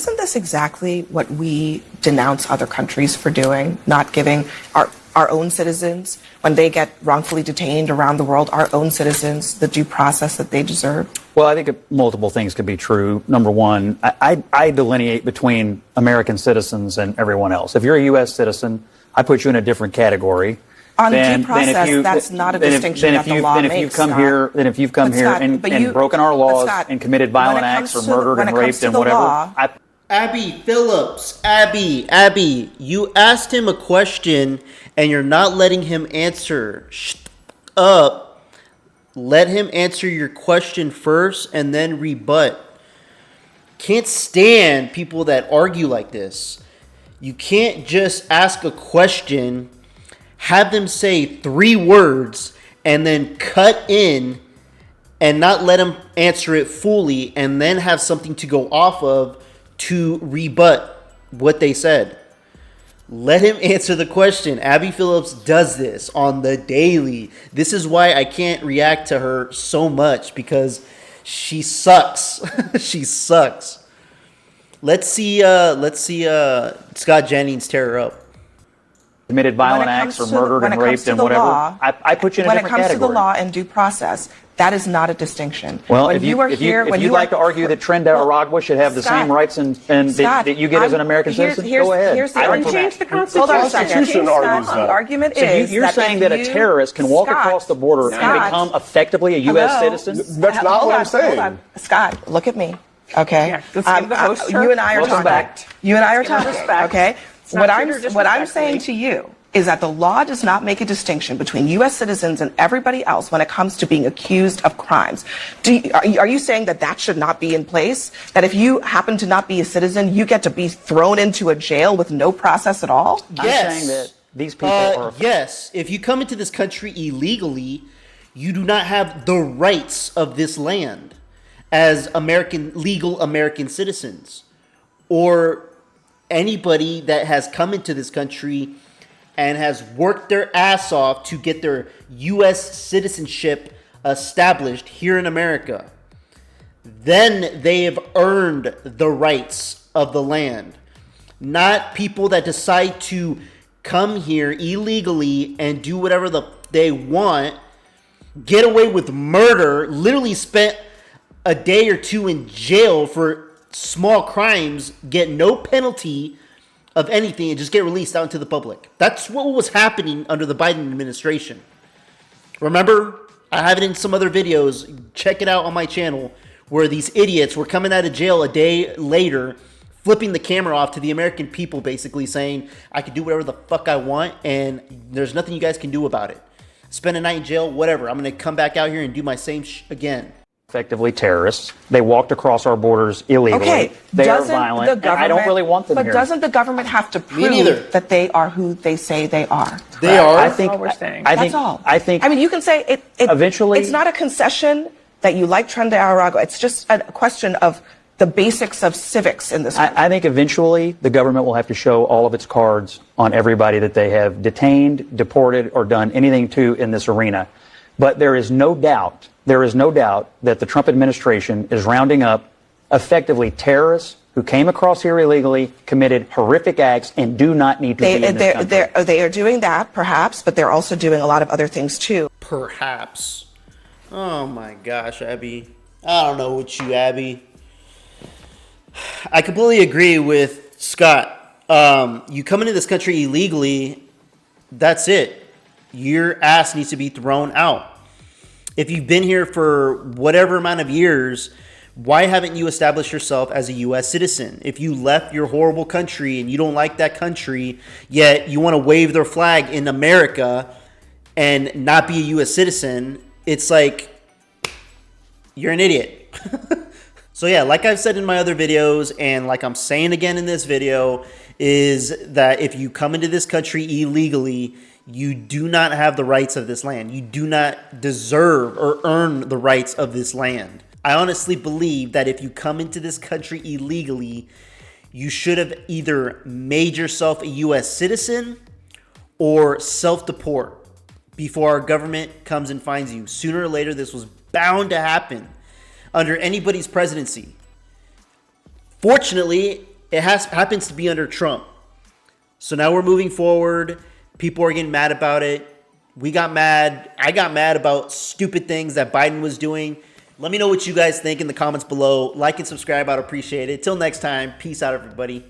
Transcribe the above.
Isn't this exactly what we denounce other countries for doing, not giving our own citizens, when they get wrongfully detained around the world, our own citizens, the due process that they deserve? Well, I think multiple things could be true. Number one, I delineate between American citizens and everyone else. If you're a U.S. citizen, I put you in a different category. On due process, that's not a distinction that the law makes. Then if you've come here and broken our laws and committed violent acts or murdered and raped and whatever. Abby Phillips, Abby, you asked him a question and you're not letting him answer. Shut up. Let him answer your question first and then rebut. Can't stand people that argue like this. You can't just ask a question, have them say 3 words, and then cut in and not let them answer it fully and then have something to go off of to rebut what they said. Let him answer the question. Abby Phillips does this on the daily. This is why I can't react to her so much, because she sucks. She sucks. Let's see Scott Jennings tear her up. Committed violent acts or murdered and raped and whatever. I put you in a different category. When it comes to the law and due process, that is not a distinction. Well, if you'd like to argue that Trinidad should have the same rights that you get as an American citizen, go ahead. I don't change the Constitution. The argument is you're saying that a terrorist can walk across the border and become effectively a U.S. citizen? That's not what I'm saying. Scott, look at me. Okay. You and I are talking. You and I are talking. Okay. What I'm saying to you is that the law does not make a distinction between U.S. citizens and everybody else when it comes to being accused of crimes. Are you saying that should not be in place? That if you happen to not be a citizen, you get to be thrown into a jail with no process at all? Yes. I'm saying that these people are... Yes. If you come into this country illegally, you do not have the rights of this land as legal American citizens, or anybody that has come into this country and has worked their ass off to get their U.S. citizenship established here in America. Then they have earned the rights of the land. Not people that decide to come here illegally and do whatever they want, get away with murder, literally spent a day or two in jail for small crimes, get no penalty of anything, and just get released out into the public. That's what was happening under the Biden administration. Remember, I have it in some other videos. Check it out on my channel, where these idiots were coming out of jail a day later, flipping the camera off to the American people, basically saying, I can do whatever the fuck I want, and there's nothing you guys can do about it. Spend a night in jail, whatever. I'm going to come back out here and do my same again. Effectively terrorists. They walked across our borders illegally. Okay, they are violent. I don't really want them here. But doesn't the government have to prove that they are who they say they are? They are. I think. That's all we're saying. That's all. I think. I mean, you can say it. Eventually, it's not a concession that you like Trinidad. It's just a question of the basics of civics in this country. I think eventually the government will have to show all of its cards on everybody that they have detained, deported, or done anything to in this arena. But there is no doubt that the Trump administration is rounding up effectively terrorists who came across here illegally, committed horrific acts, and do not need to be in this country. They are doing that, perhaps, but they're also doing a lot of other things, too. Perhaps. Oh, my gosh, Abby. I don't know what you, Abby. I completely agree with Scott. You come into this country illegally, that's it. Your ass needs to be thrown out. If you've been here for whatever amount of years, why haven't you established yourself as a U.S. citizen? If you left your horrible country and you don't like that country, yet you want to wave their flag in America and not be a U.S. citizen, it's like you're an idiot. So yeah, like I've said in my other videos, and like I'm saying again in this video, is that if you come into this country illegally, you do not have the rights of this land. You do not deserve or earn the rights of this land. I honestly believe that if you come into this country illegally, you should have either made yourself a U.S. citizen or self-deport before our government comes and finds you. Sooner or later, this was bound to happen under anybody's presidency. Fortunately, It happens to be under Trump. So now we're moving forward. People are getting mad about it. We got mad. I got mad about stupid things that Biden was doing. Let me know what you guys think in the comments below. Like and subscribe. I'd appreciate it. Till next time. Peace out, everybody.